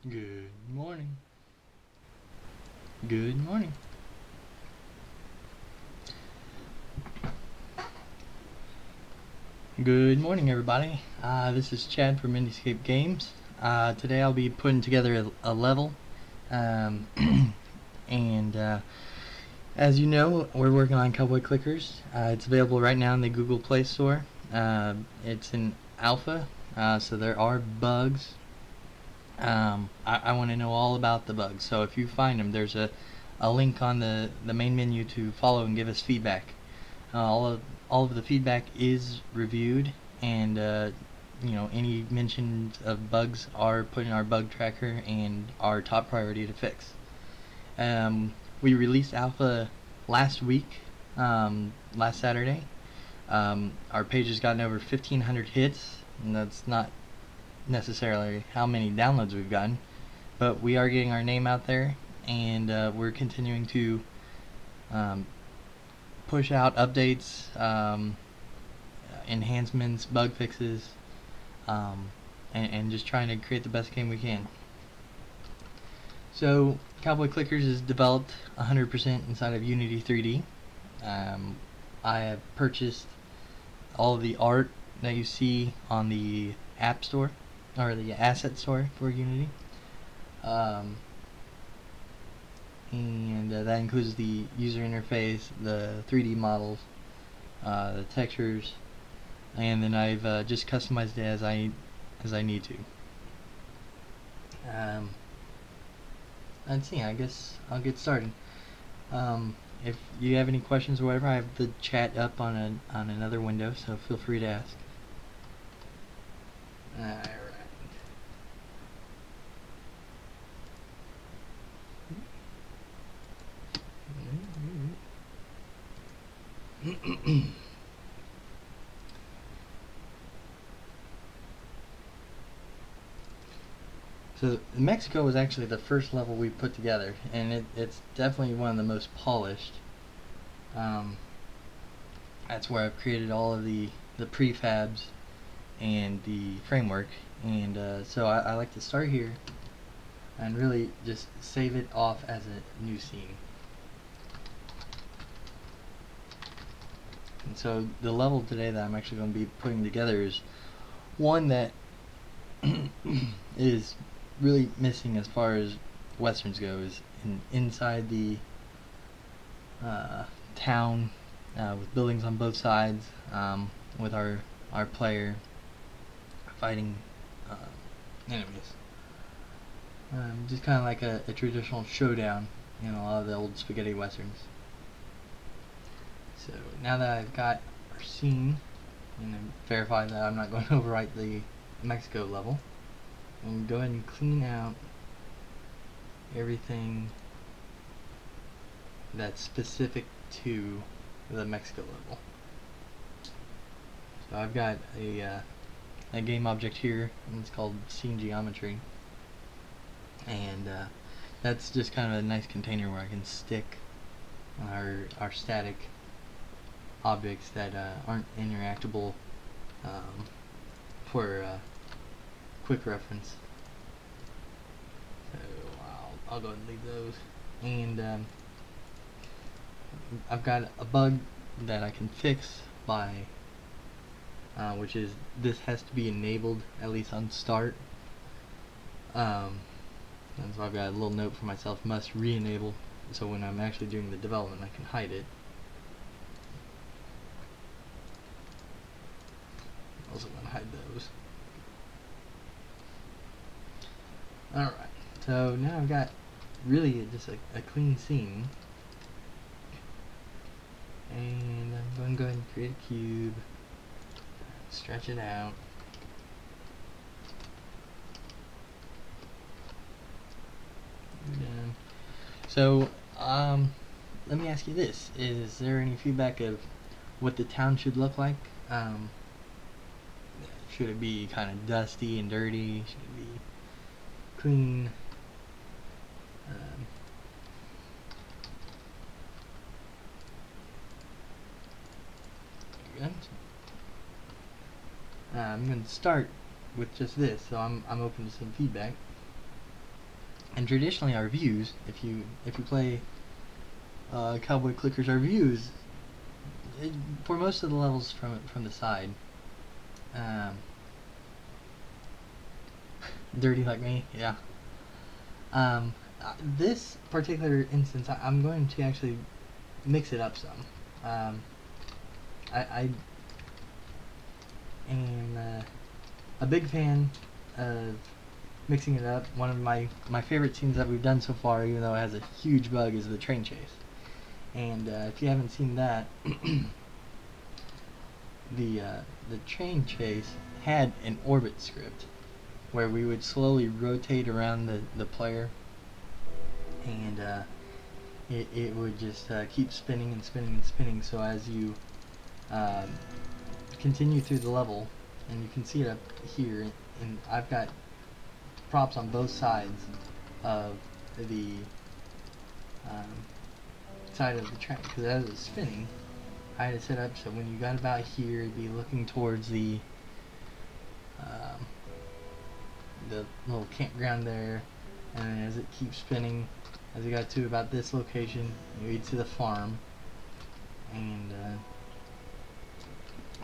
Good morning. Good morning. Good morning, everybody. This is Chad from IndieScape Games. Today I'll be putting together a level. Um, and as you know, we're working on Cowboy Clickers. It's available right now in the Google Play Store. It's in alpha, so there are bugs. I want to know all about the bugs. So if you find them, there's a link on the main menu to follow and give us feedback. All of the feedback is reviewed, and any mentions of bugs are put in our bug tracker and our top priority to fix. We released alpha last week, last Saturday. Our page has gotten over 1,500 hits, and that's not necessarily how many downloads we've gotten, but we are getting our name out there, and we're continuing to push out updates, enhancements, bug fixes, and just trying to create the best game we can. So Cowboy Clickers is developed 100% inside of Unity 3D. I have purchased all of the art that you see on the App Store, or the Asset Store for Unity. And that includes the user interface, the 3D models, the textures, and then I've just customized it as I need to. Let's see. I guess I'll get started. If you have any questions or whatever, I have the chat up on another window, so feel free to ask. Alright. So Mexico was actually the first level we put together, and it's definitely one of the most polished. That's where I've created all of the prefabs and the framework, and so I like to start here and really just save it off as a new scene. And so the level today that I'm actually going to be putting together is one that is really missing as far as westerns go, is inside the town, with buildings on both sides, with our player fighting enemies. Just kind of like a traditional showdown in a lot of the old spaghetti westerns. So now that I've got our scene and verify that I'm not going to overwrite the Mexico level, I'm going to go ahead and clean out everything that's specific to the Mexico level. So I've got a game object here, and it's called scene geometry, and that's just kind of a nice container where I can stick our static objects that aren't interactable, for quick reference. So I'll go ahead and leave those, and I've got a bug that I can fix by which is this has to be enabled at least on start, and so I've got a little note for myself: must re-enable, so when I'm actually doing the development I can hide it. Also going to hide those. Alright, so now I've got really just a clean scene, and I'm going to go ahead and create a cube, stretch it out. Done. So let me ask you this: is there any feedback of what the town should look like? Should it be kind of dusty and dirty? Should it be clean? There you go. I'm going to start with just this, so I'm open to some feedback. And traditionally, our views, if you play Cowboy Clickers, our views for most of the levels from the side. Um, Dirty like me, yeah. Um, this particular instance, I'm going to actually mix it up some. I am a big fan of mixing it up. One of my favorite scenes that we've done so far, even though it has a huge bug, is the train chase. And if you haven't seen that, the train chase had an orbit script where we would slowly rotate around the player, and it would just keep spinning and spinning and spinning. So as you um, continue through the level, and you can see it up here, and I've got props on both sides of the side of the train, because as it's spinning, I had it set up so when you got about here, it'd be looking towards um, the little campground there, and then as it keeps spinning, as it got to about this location, you'd see the farm. And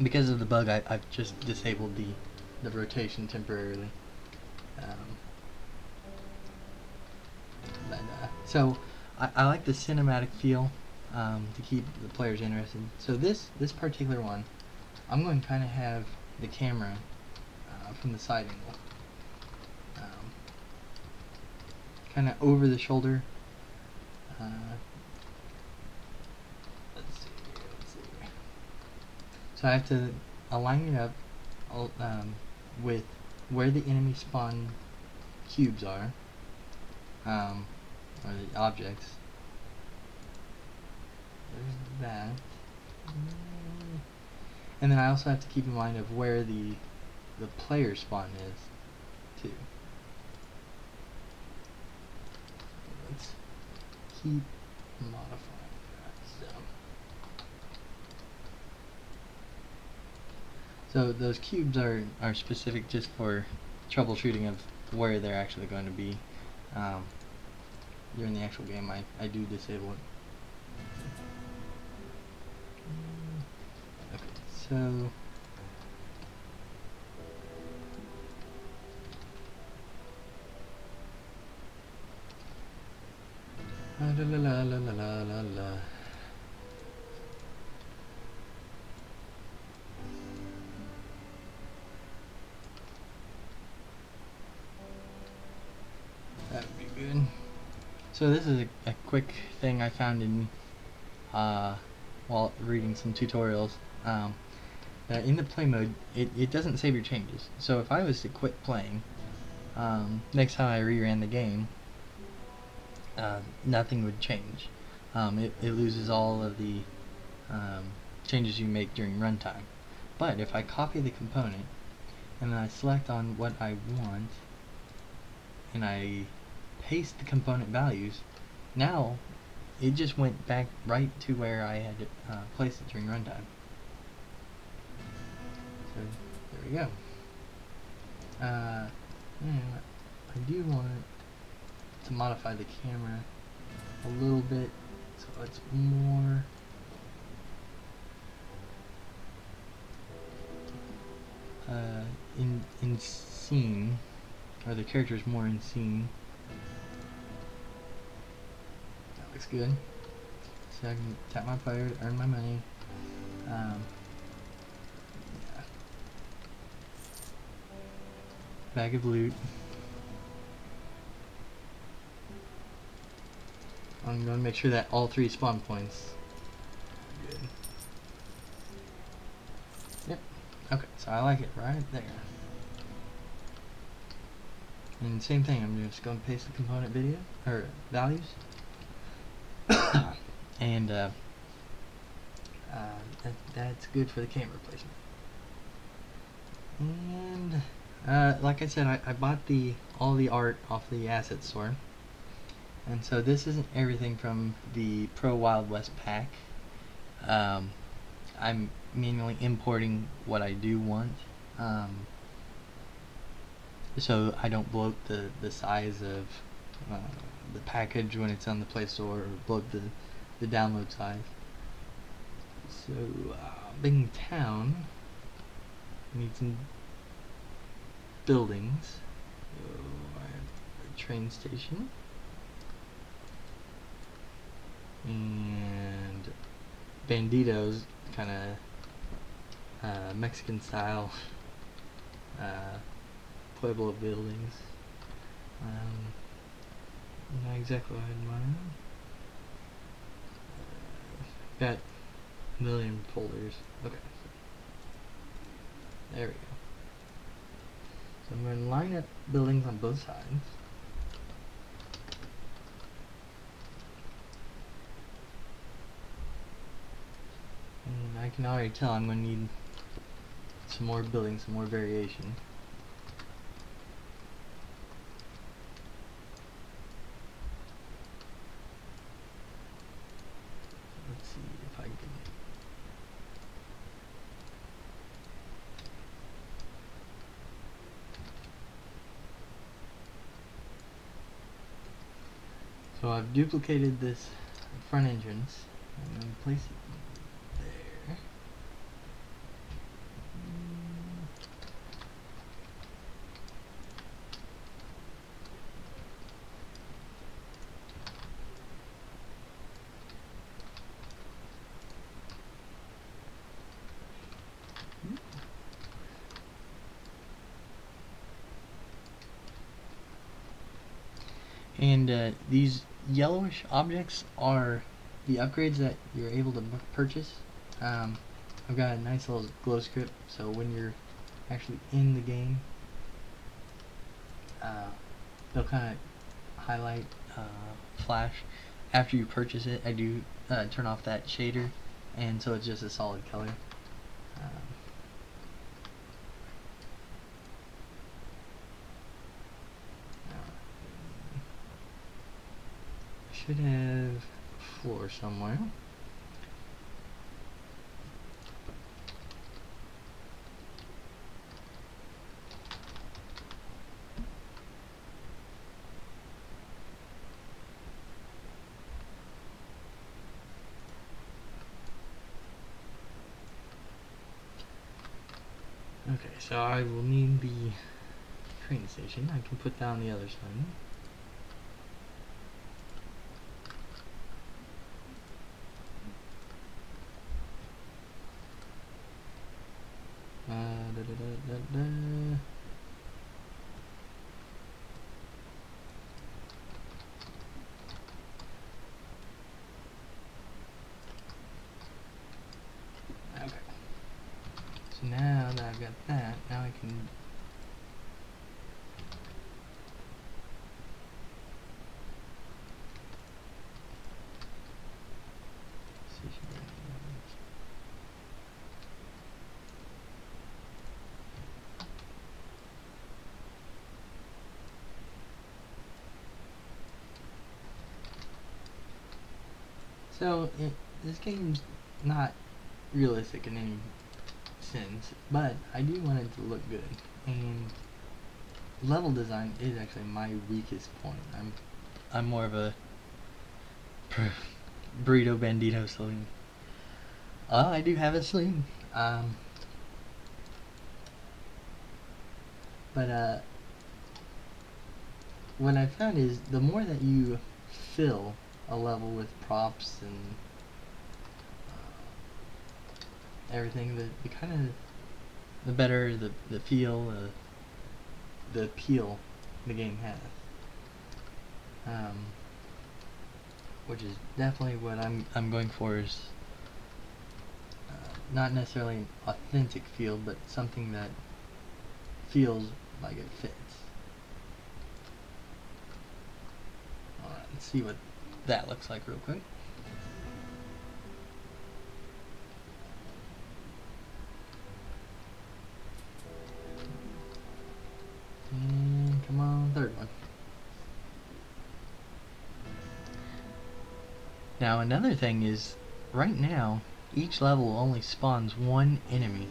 because of the bug, I've just disabled the rotation temporarily. So I like the cinematic feel to keep the players interested. So this particular one, I'm going to kind of have the camera from the side angle, kind of over the shoulder. Let's see. So I have to align it up with where the enemy spawn cubes are, or the objects. There's that. And then I also have to keep in mind of where the player spawn is, too. Let's keep modifying that. So those cubes are specific just for troubleshooting of where they're actually going to be. During the actual game, I do disable it. Okay, so la la la la la la la. That would be good. So this is a quick thing I found in while reading some tutorials. In the play mode, it doesn't save your changes. So if I was to quit playing, next time I reran the game, nothing would change. It loses all of the changes you make during runtime. But if I copy the component and then I select on what I want and I paste the component values, now it just went back right to where I had placed it during runtime. So there we go. I do want to modify the camera a little bit so it's more in scene, or the character is more in scene. That looks good. So I can tap my player to earn my money. Yeah. Bag of loot. I'm going to make sure that all 3 spawn points are good. Yep. Okay, so I like it right there. And same thing, I'm just going to paste the component video, or values. And that's good for the camera placement. And like I said, I bought all the art off the asset store. And so this isn't everything from the Pro Wild West pack. I'm manually importing what I do want, so I don't bloat the size of the package when it's on the Play Store, or blow up the download size. So, being town, we need some buildings. So, I have a train station. And banditos, kind of Mexican style Pueblo buildings. Not exactly what I had in mind. Got a million folders. Okay. There we go. So I'm going to line up buildings on both sides. And I can already tell I'm going to need some more buildings, some more variation. Let's see if I can. So I've duplicated this front entrance. I'm going to place it there. And these yellowish objects are the upgrades that you're able to purchase. I've got a nice little glow script, so when you're actually in the game, they'll kind of highlight, flash. After you purchase it, I do turn off that shader, and so it's just a solid color. Should have floor somewhere. Okay, so I will need the train station. I can put that on the other side. Okay. So now that I've got that, now I can So, this game's not realistic in any sense, but I do want it to look good, and level design is actually my weakest point. I'm more of a burrito bandito saloon. I do have a saloon, but what I found is the more that you fill a level with props and everything, the kind of the better the feel, the appeal the game has. Which is definitely what I'm going for, is not necessarily an authentic feel, but something that feels like it fits. Alright, let's see what that looks like real quick. And come on, third one. Now another thing is, right now, each level only spawns one enemy.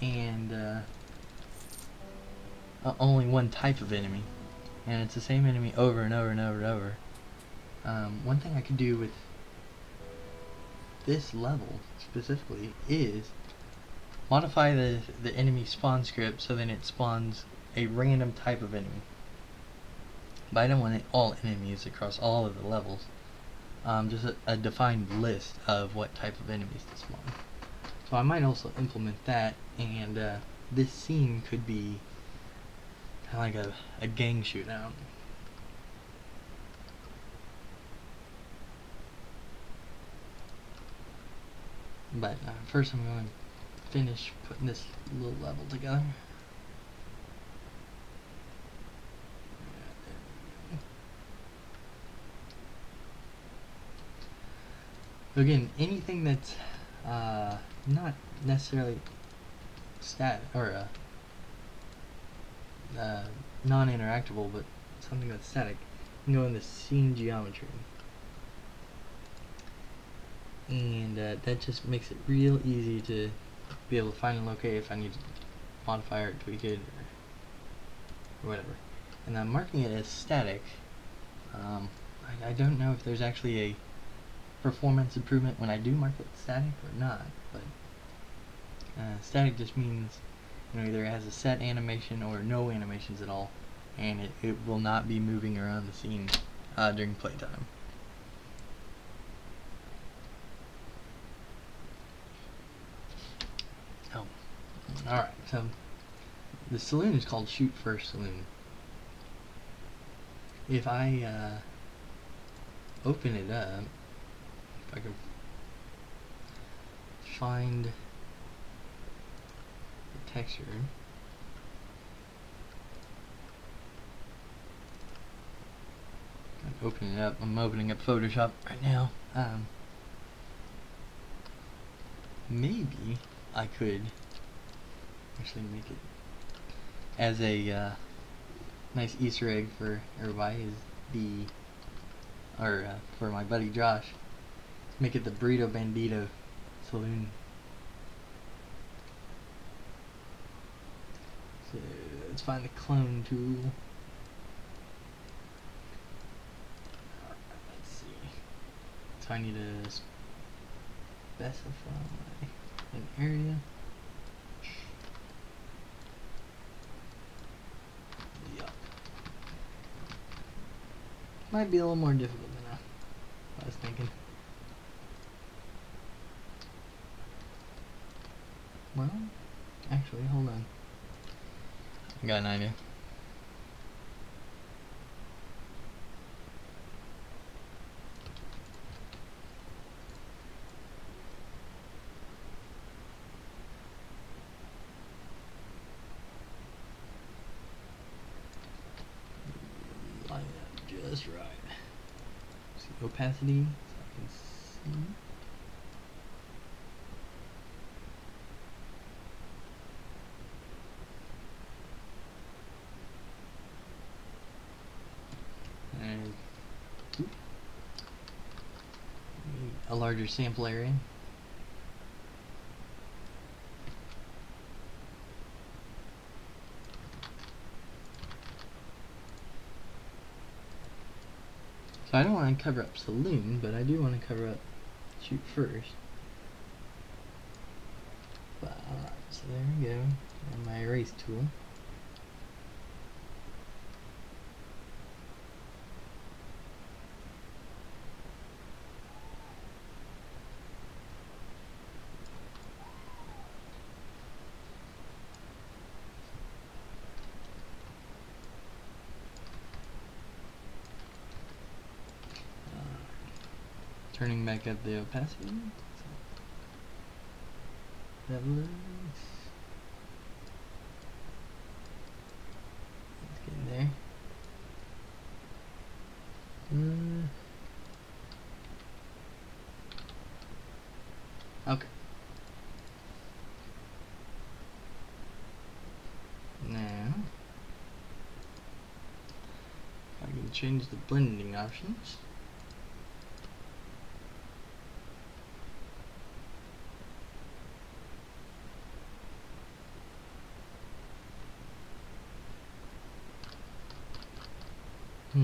And only one type of enemy. and it's the same enemy over and over and over and over. One thing I could do with this level specifically is modify the enemy spawn script so then it spawns a random type of enemy. But I don't want all enemies across all of the levels. Just a defined list of what type of enemies to spawn. So I might also implement that, and this scene could be kind of like a gang shootout. But first I'm going to finish putting this little level together. Again, anything that's not necessarily stat or non-interactable, but something that's static, you can go in the scene geometry, and that just makes it real easy to be able to find and locate if I need to modify or tweak it or whatever. And I'm marking it as static. I don't know if there's actually a performance improvement when I do mark it static or not, but static just means, you know, either it has a set animation or no animations at all, and it will not be moving around the scene during playtime. Oh, alright, so the saloon is called Shoot First Saloon. If I open it up, if I can find the texture, open it up. I'm opening up Photoshop right now. Maybe I could actually make it as a nice Easter egg for everybody. For my buddy Josh, make it the Burrito Bandito Saloon. So let's find the clone tool. Let's see. So I need to specify an area. Yup. Might be a little more difficult than I was thinking. Well, actually, hold on. I got an idea. Line up just right. See opacity, so I can see. And a larger sample area. So I don't want to cover up Saloon, but I do want to cover up Shoot First. But, so there we go. And my erase tool. Turning back up the opacity. That looks. Let's get in there. Okay. Now, I can change the blending options. My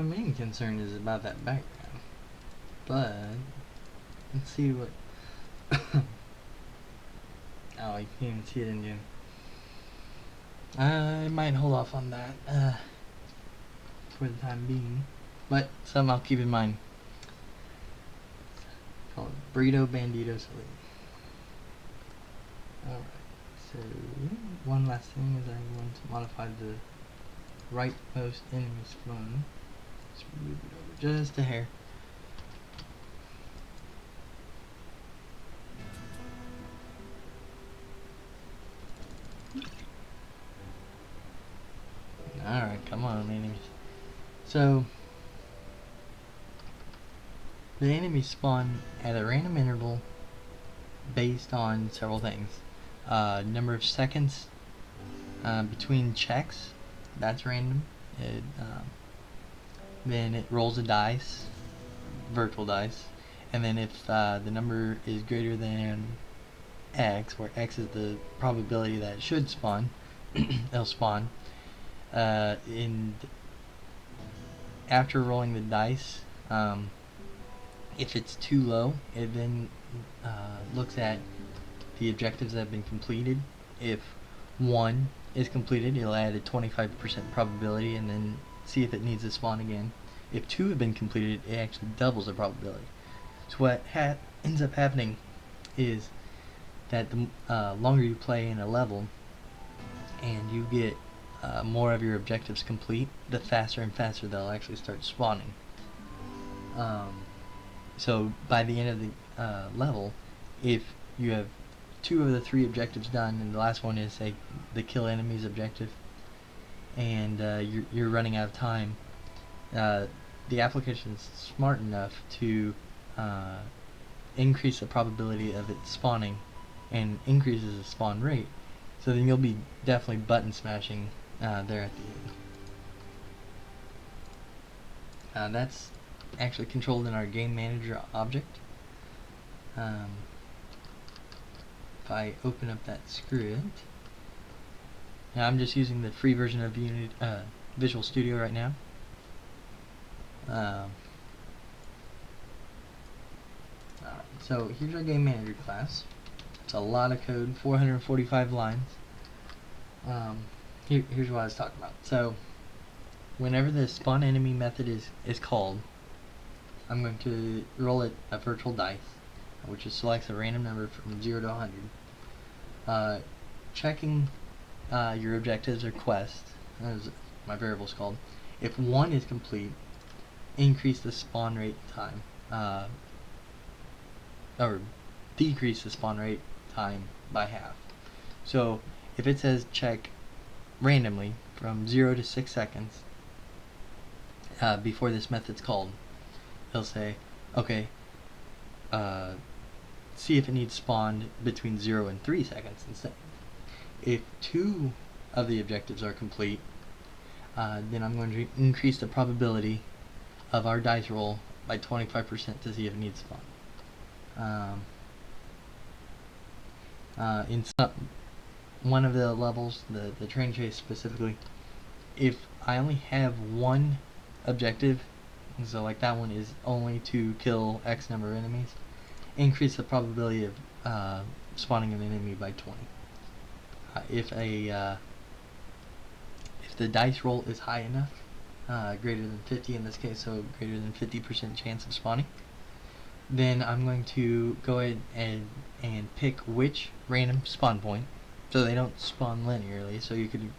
main concern is about that background, but let's see what. Oh, you can't even see it in game. I might hold off on that for the time being, but some I'll keep in mind. Call it Burrito Bandito Salute. Alright, so one last thing is I'm going to modify the rightmost enemy spawn. Just move it over just a hair. Alright, come on, enemies. So, the enemies spawn at a random interval based on several things. Number of seconds between checks, that's random. Then it rolls a dice, virtual dice, and then if the number is greater than X, where X is the probability that it should spawn, it'll spawn. And after rolling the dice, if it's too low, it then looks at the objectives that have been completed. If 1 is completed, it'll add a 25% probability and then see if it needs to spawn again. If 2 have been completed, it actually doubles the probability. So what ends up happening is that the longer you play in a level and you get more of your objectives complete, the faster and faster they'll actually start spawning. So by the end of the level, if you have 2 of the 3 objectives done, and the last one is, say, the kill enemies objective, and you're running out of time, the application is smart enough to increase the probability of it spawning and increases the spawn rate. So then you'll be definitely button smashing there at the end. That's actually controlled in our game manager object. If I open up that script, now I'm just using the free version of Visual Studio right now. Alright, so here's our game manager class. It's a lot of code, 445 lines. Here's what I was talking about. So whenever the spawn enemy method is called, I'm going to roll it a virtual dice, which just selects a random number from 0 to 100. Checking your objectives or quests, as my variable is called. If 1 is complete, increase the spawn rate time, or decrease the spawn rate time by half. So if it says check randomly from 0 to 6 seconds before this method's called, it'll say, okay, see if it needs spawned between 0 and 3 seconds instead. If 2 of the objectives are complete, then I'm going to increase the probability of our dice roll by 25% to see if it needs spawn. In one of the levels, the train chase specifically, if I only have 1 objective, so like that one is only to kill X number of enemies, increase the probability of spawning an enemy by 20. If the dice roll is high enough, greater than 50 in this case, so greater than 50% chance of spawning, then I'm going to go ahead and pick which random spawn point, so they don't spawn linearly, so you could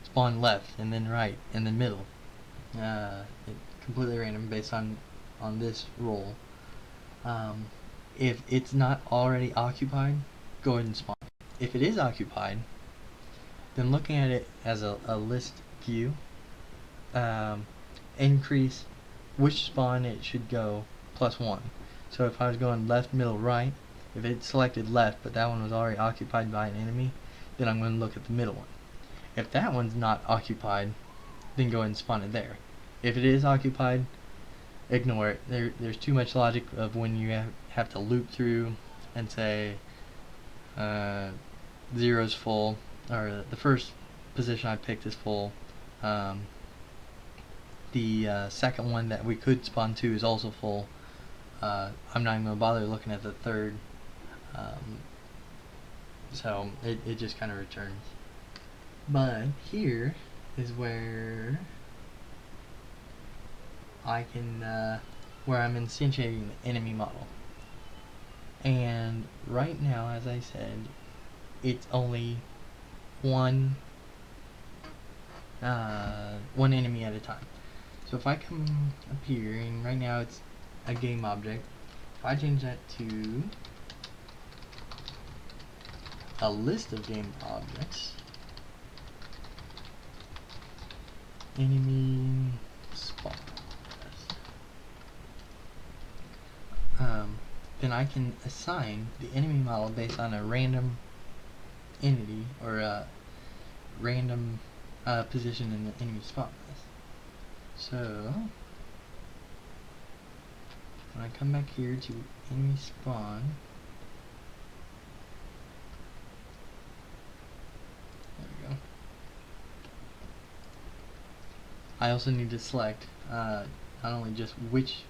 spawn left and then right and then middle. Completely random based on this roll. If it's not already occupied, go ahead and spawn. If it is occupied, then looking at it as a list view, increase which spawn it should go +1. So if I was going left, middle, right, if it selected left but that one was already occupied by an enemy, then I'm going to look at the middle one. If that one's not occupied, then go ahead and spawn it there. If it is occupied, ignore it. There's too much logic of when you have to loop through and say uh, zero's full, or the first position I picked is full. The second one that we could spawn to is also full. I'm not even going to bother looking at the third. So it just kind of returns. But here is where I can, where I'm instantiating the enemy model. And right now, as I said, it's only one enemy at a time. So if I come up here, and right now it's a game object, if I change that to a list of game objects, enemy spawn, then I can assign the enemy model based on a random entity, or a random position in the enemy spawn list. So when I come back here to enemy spawn, there we go. I also need to select not only just which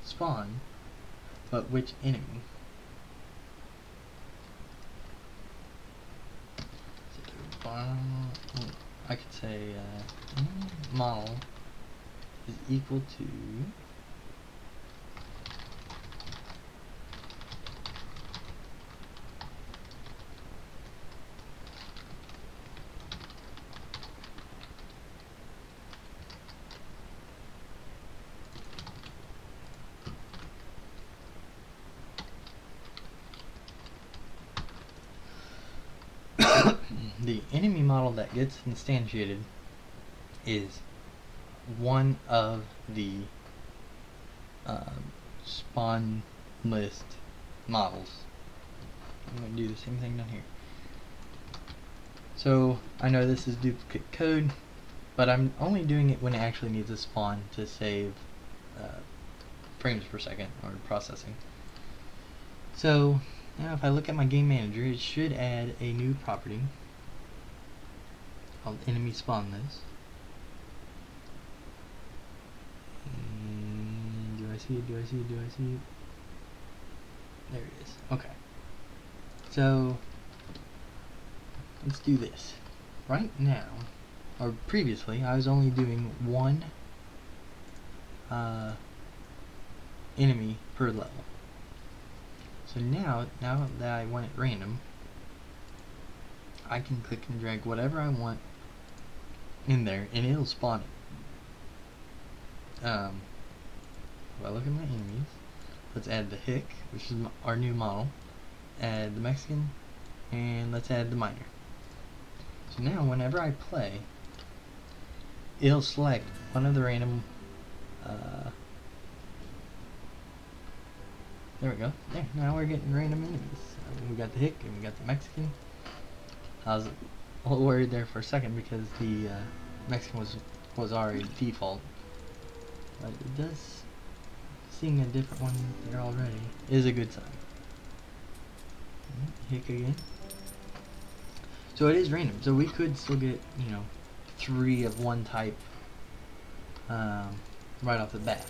spawn, but which enemy. So I could say enemy model is equal to the enemy model that gets instantiated is one of the spawn list models. I'm going to do the same thing down here. So I know this is duplicate code, but I'm only doing it when it actually needs a spawn to save frames per second, or processing. So now if I look at my game manager, it should add a new property called enemy spawn list. And do I see it? Do I see it? Do I see it? There it is. Okay. So let's do this. Right now, or previously, I was only doing one enemy per level. So now that I want it random, I can click and drag whatever I want in there, and it'll spawn it. If I look at my enemies, let's add the Hick, which is our new model, add the Mexican, and let's add the Miner. So now whenever I play, it'll select one of the random, there we go. There, now we're getting random enemies. We got the Hick and we got the Mexican. I was a little worried there for a second because the Mexican was already default, but it does, seeing a different one there already is a good sign. Hick again. So it is random. So we could still get, 3 of one type right off the bat.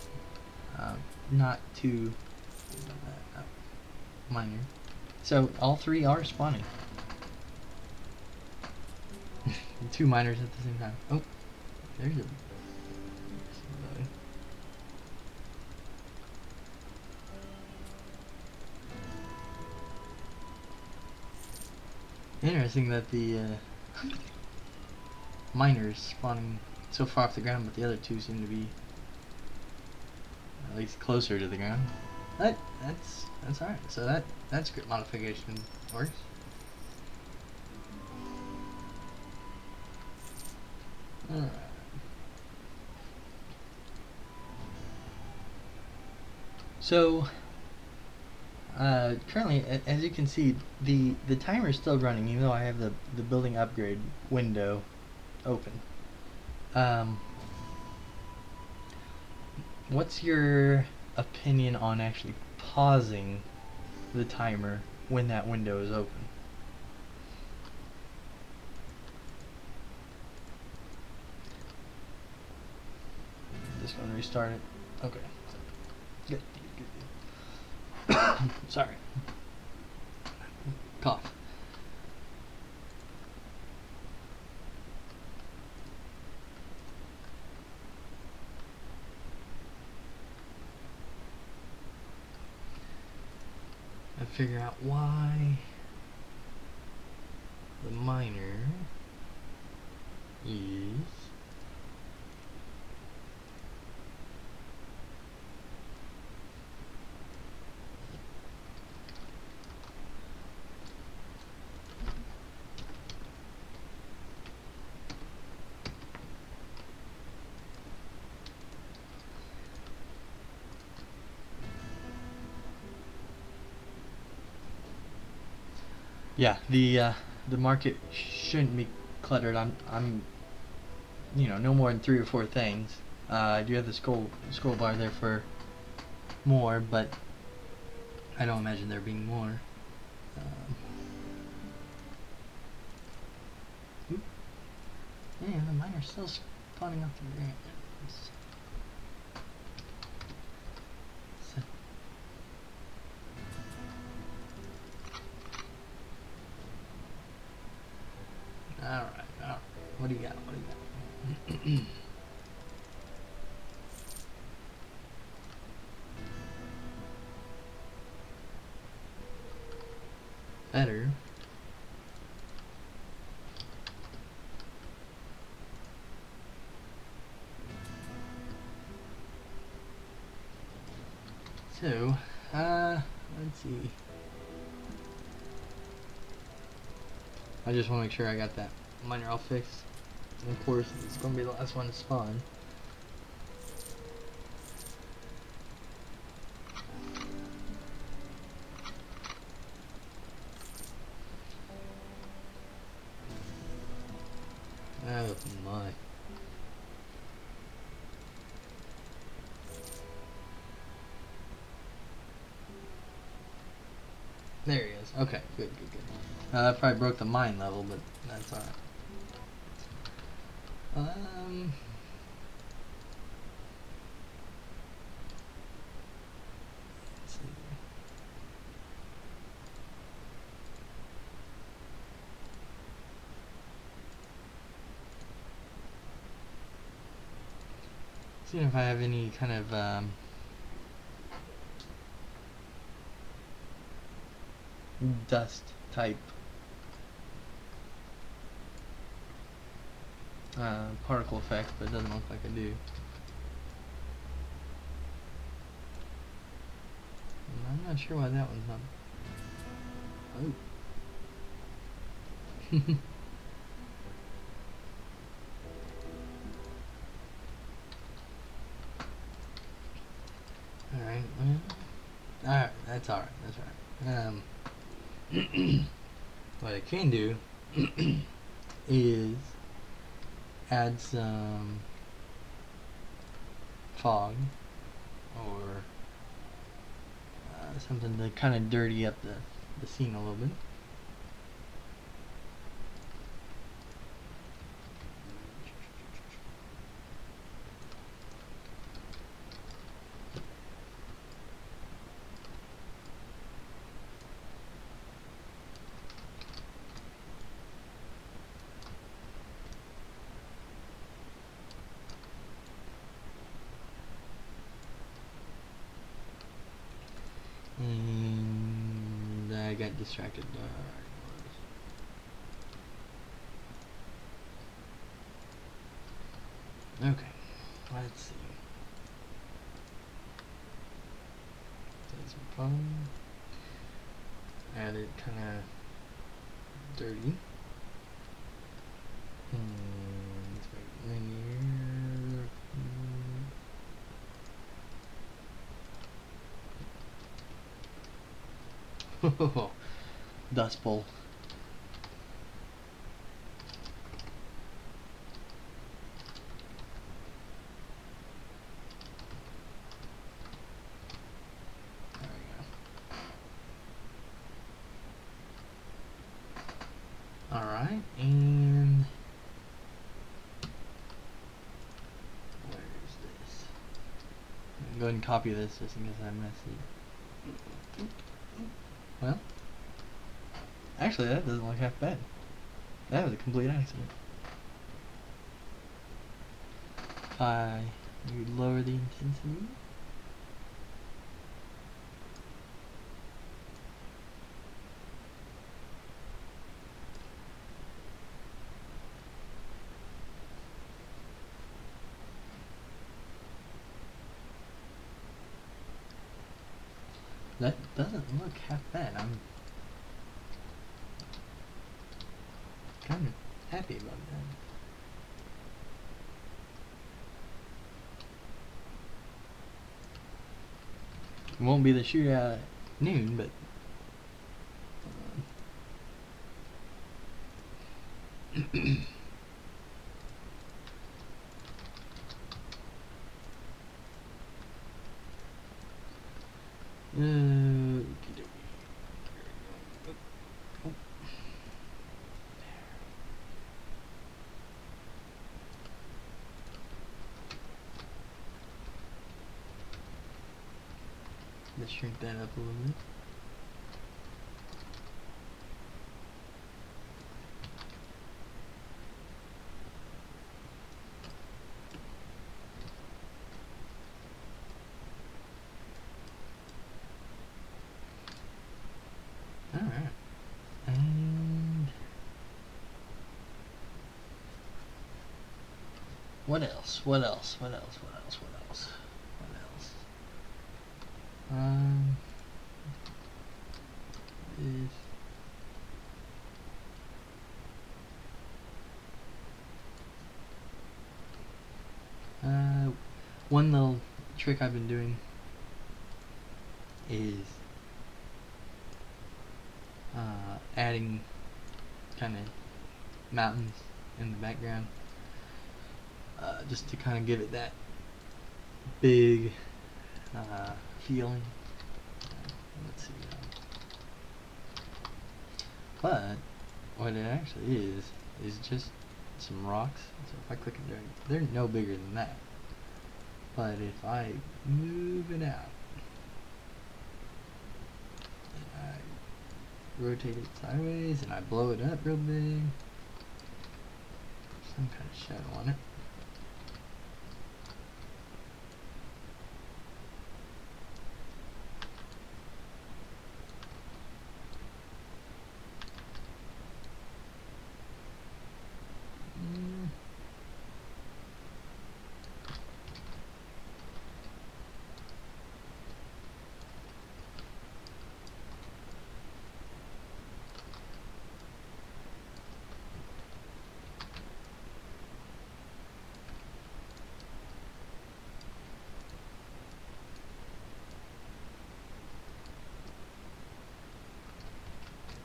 Not too minor. So all 3 are spawning. 2 miners at the same time. Oh, there's a bug. Interesting that the miners spawning so far off the ground, but the other 2 seem to be at least closer to the ground. That's alright. So that script modification works. Alright. So currently, as you can see, the timer is still running, even though I have the building upgrade window open. what's your opinion on actually pausing the timer when that window is open? Just gonna restart it. Okay. Good. Sorry. Cough. I figure out why the miner is yeah, the market shouldn't be cluttered. I'm no more than 3 or 4 things. I do have the scroll bar there for more, but I don't imagine there being more. Yeah, the miner's still spawning off the ground. Alright. What do you got? Better. So, let's see. I just want to make sure I got that miner all fixed. And of course, it's going to be the last one to spawn. Oh my. There he is. Okay, good. That probably broke the mine level, but that's alright. Let's see. Seeing if I have any kind of dust type particle effect, but it doesn't look like I do. I'm not sure why that one's not. Oh. Alright, that's alright. What I can do is add some fog or something to kind of dirty up the scene a little bit. And I got distracted. Okay, let's see. Take some foam. Add it kind of dirty. Let's make linear. Dust bowl. go ahead and copy this just in case I miss it. Well, actually that doesn't look half bad. That was a complete accident. If I lower the intensity. That doesn't look half bad. I'm kind of happy about that. It won't be the shootout at noon, but let's shrink that up a little bit. Alright. And what else? What else? What else? What else? What else? What else? Is one little trick I've been doing is adding kind of mountains in the background, just to kind of give it that big feeling. Let's see. But what it actually is just some rocks. So if I click it, they're no bigger than that. But if I move it out and I rotate it sideways and I blow it up real big, some kind of shadow on it.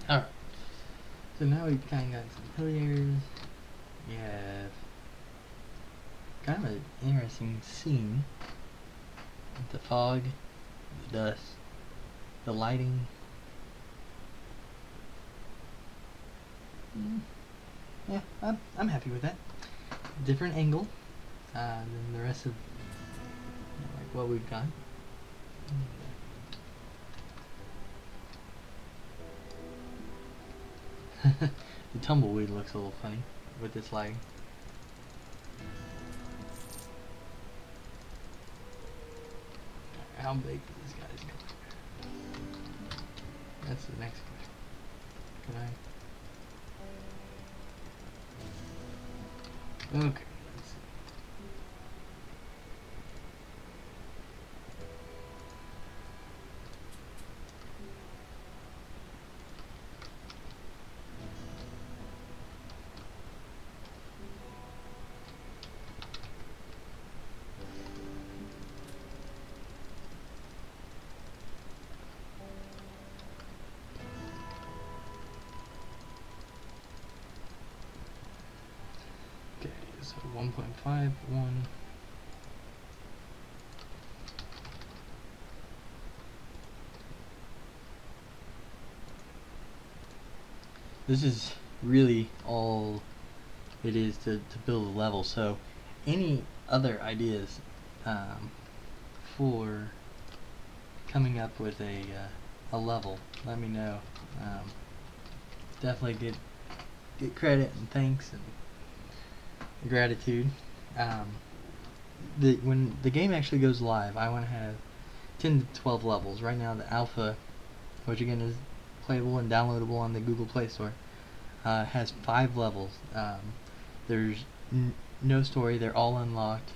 Alright, so now we've kind of got some hill areas. We have kind of an interesting scene with the fog, the dust, the lighting. Yeah, I'm happy with that. Different angle than the rest of like what we've got. The tumbleweed looks a little funny with this lighting. How big is this guy's going? That's the next question. Can I? Okay. Let's see. Okay, so 1.51. This is really all it is to build a level. So any other ideas for coming up with a level, let me know. Definitely get credit and thanks and gratitude. When the game actually goes live, I want to have 10 to 12 levels. Right now, the alpha, which again is playable and downloadable on the Google Play Store, has 5 levels. There's no story; they're all unlocked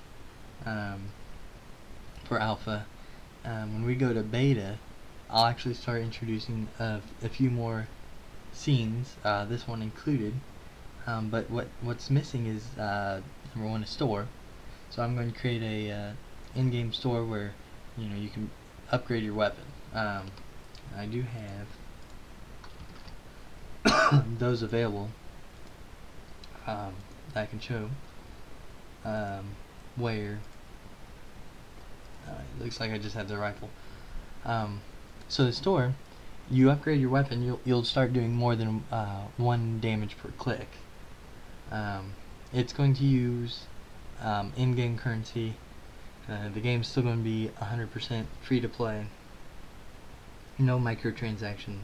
for alpha. When we go to beta, I'll actually start introducing a few more scenes, this one included. But what's missing is number one, a store. So I'm going to create a in-game store where you can upgrade your weapon. I do have those available that I can show. Where it looks like I just have the rifle. So the store, you upgrade your weapon, you'll start doing more than 1 damage per click. It's going to use in-game currency. The game's still going to be 100% free to play. No microtransactions.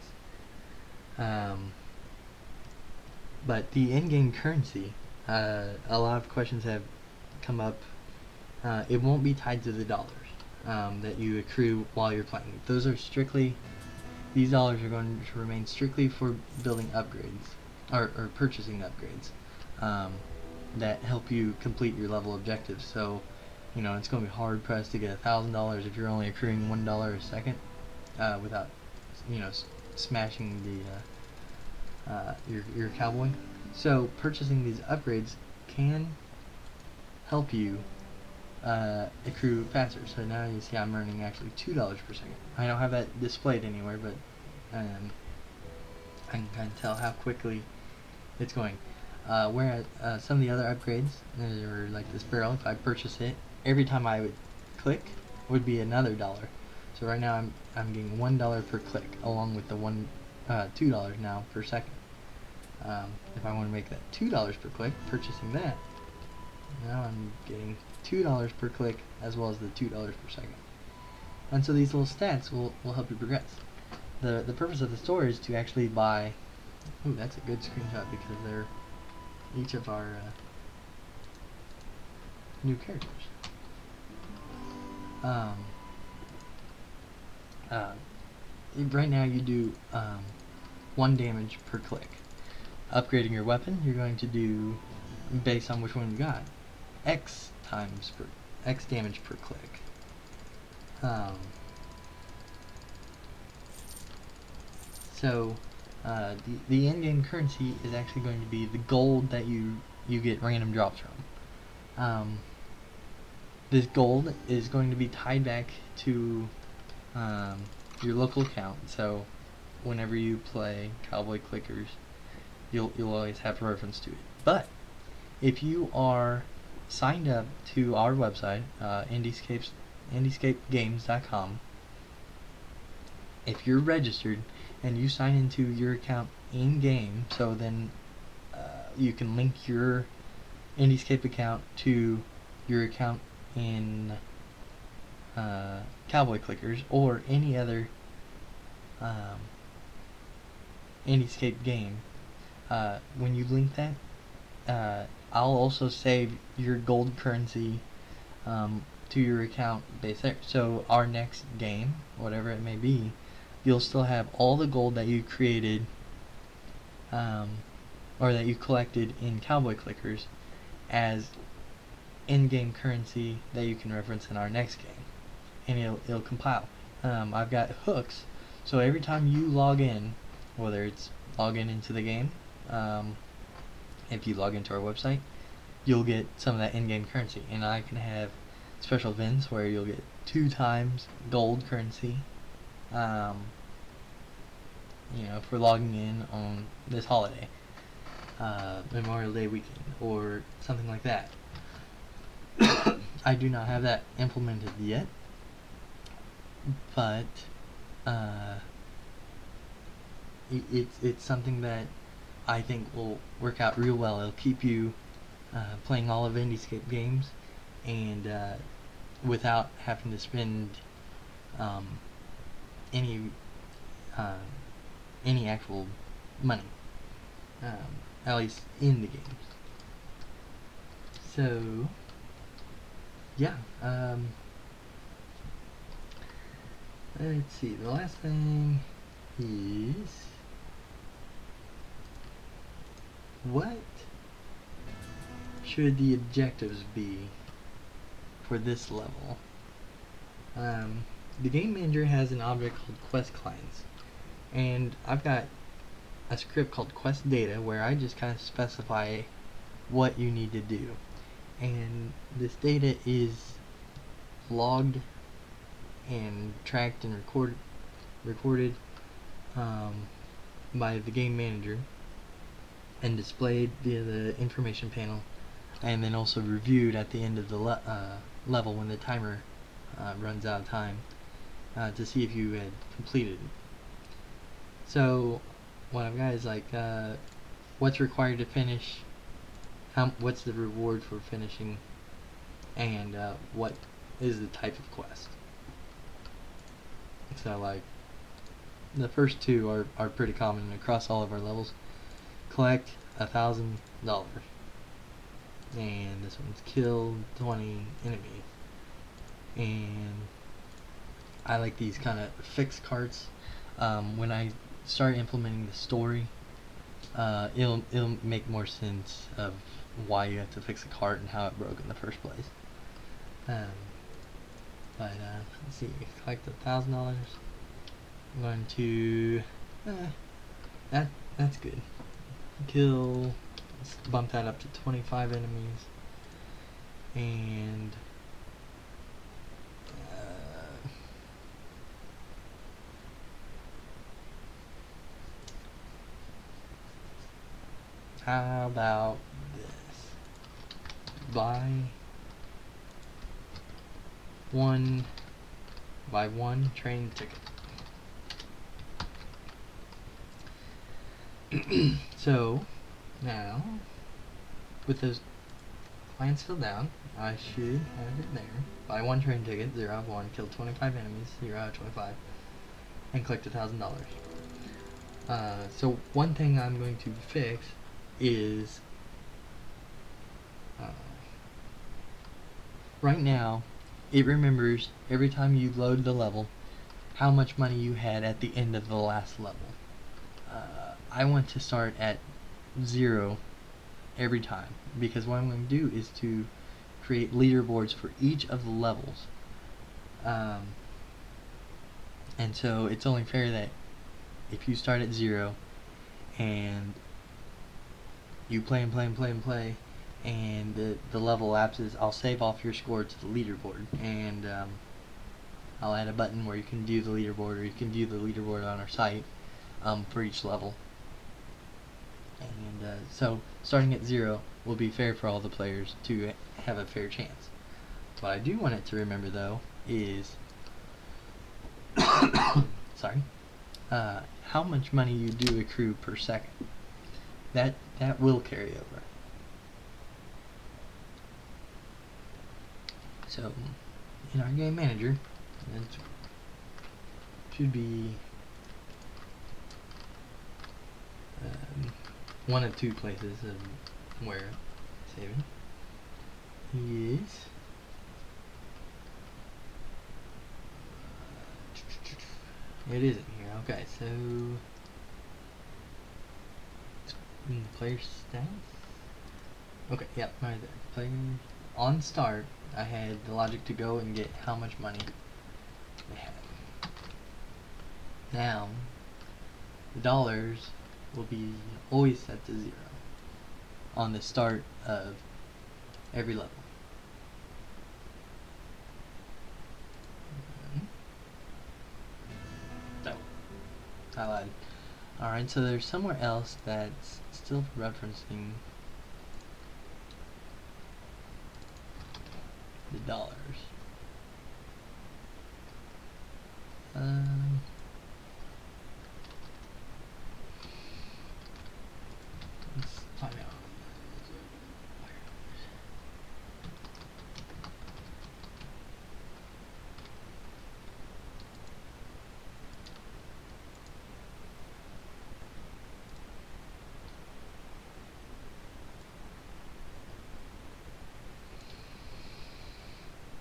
But the in-game currency, a lot of questions have come up. It won't be tied to the dollars that you accrue while you're playing. These dollars are going to remain strictly for building upgrades or purchasing upgrades that help you complete your level objectives. So, it's going to be hard pressed to get $1,000 if you're only accruing $1 a second without, smashing the your cowboy. So purchasing these upgrades can help you accrue faster. So now you see I'm earning actually $2 per second. I don't have that displayed anywhere, but I can kind of tell how quickly it's going. Whereas some of the other upgrades, or like this barrel, if I purchase it, every time I would click would be another dollar. So right now I'm getting $1 per click, along with the $2 now per second. If I want to make that $2 per click, purchasing that, now I'm getting $2 per click as well as the $2 per second. And so these little stats will help you progress. The purpose of the store is to actually buy. Ooh, that's a good screenshot because they're each of our new characters. Right now you do 1 damage per click. Upgrading your weapon, you're going to do, based on which one you got, X damage per click. So the in-game currency is actually going to be the gold that you get random drops from. This gold is going to be tied back to your local account. So whenever you play Cowboy Clickers, you'll always have a reference to it. But if you are signed up to our website, IndieScapeGames.com, if you're registered and you sign into your account in-game, so then you can link your IndieScape account to your account in Cowboy Clickers or any other IndieScape game. When you link that, I'll also save your gold currency to your account base there. So our next game, whatever it may be, you'll still have all the gold that you created or that you collected in Cowboy Clickers as in-game currency that you can reference in our next game, and it'll compile. I've got hooks, so every time you log in, whether it's log in into the game, if you log into our website, you'll get some of that in-game currency, and I can have special events where you'll get 2 times gold currency for logging in on this holiday, Memorial Day weekend or something like that. I do not have that implemented yet, but it's something that I think will work out real well. It'll keep you playing all of IndieScape games, and without having to spend um, any uh, any actual money, at least in the games. So yeah, let's see. The last thing is, what should the objectives be for this level? The game manager has an object called quest clients, and I've got a script called quest data where I just kind of specify what you need to do, and this data is logged and tracked and recorded by the game manager and displayed via the information panel, and then also reviewed at the end of the level when the timer runs out of time to see if you had completed it. So what I've got is like what's required to finish, what's the reward for finishing, and what is the type of quest. So like the first two are pretty common across all of our levels. Collect $1,000, and this one's kill 20 enemies. And I like these kind of fixed carts. When I start implementing the story, it'll make more sense of why you have to fix a cart and how it broke in the first place. But let's see, collect $1,000. I'm going to that's good. Kill. Let's bump that up to 25 enemies, and how about this? Buy one train ticket. So now, with those clients filled down, I should have it there. Buy one train ticket, 0 out of 1, kill 25 enemies, 0 out of 25, and collect $1,000. So one thing I'm going to fix is right now it remembers every time you load the level how much money you had at the end of the last level. I want to start at 0 every time, because what I'm going to do is to create leaderboards for each of the levels, and so it's only fair that if you start at 0 and you play and play and play and play, and the level lapses, I'll save off your score to the leaderboard, and I'll add a button where you can view the leaderboard, or you can view the leaderboard on our site for each level. And so starting at 0 will be fair for all the players to have a fair chance. What I do want it to remember though is sorry, how much money you do accrue per second. That will carry over. So in our game manager, it should be one of two places where saving is it isn't here. Okay, so in the player stats. Okay, yep, right there. Player on start, I had the logic to go and get how much money they had. Now the dollars will be always set to 0 on the start of every level. So, I lied. Alright, so there's somewhere else that's still referencing the dollars. Let's find out.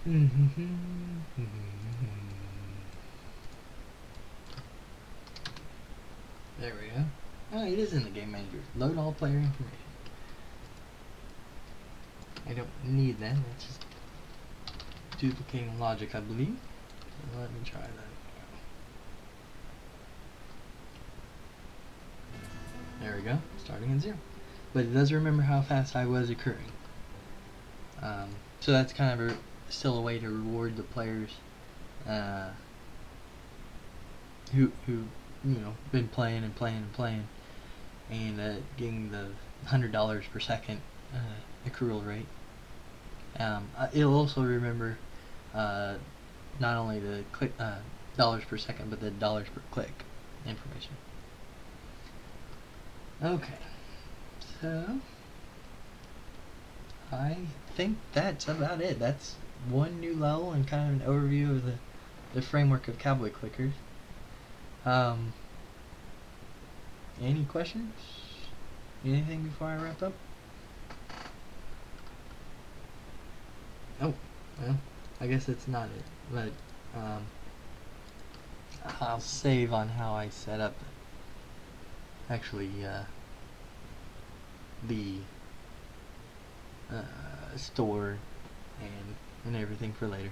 There we go. Oh, it is in the game manager. Load all player information. I don't need that. That's just duplicating logic, I believe. So let me try that. There we go. Starting at 0. But it does remember how fast I was occurring. So that's kind of still a way to reward the players who been playing and playing and playing, and getting the $100 per second accrual rate. It'll also remember not only the click dollars per second, but the dollars per click information. Okay, so I think that's about it. That's one new level and kind of an overview of the framework of cowboy clickers. Any questions? Anything before I wrap up? Oh, well, I guess it's not it, but I'll save on how I set up actually the store and everything for later.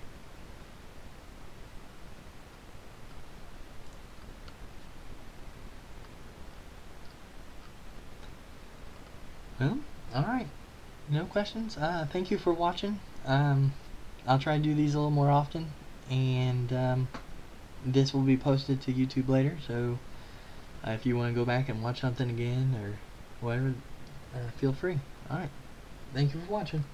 Well, alright. No questions? Thank you for watching. I'll try to do these a little more often, and this will be posted to YouTube later, so if you want to go back and watch something again or whatever, feel free. Alright. Thank you for watching.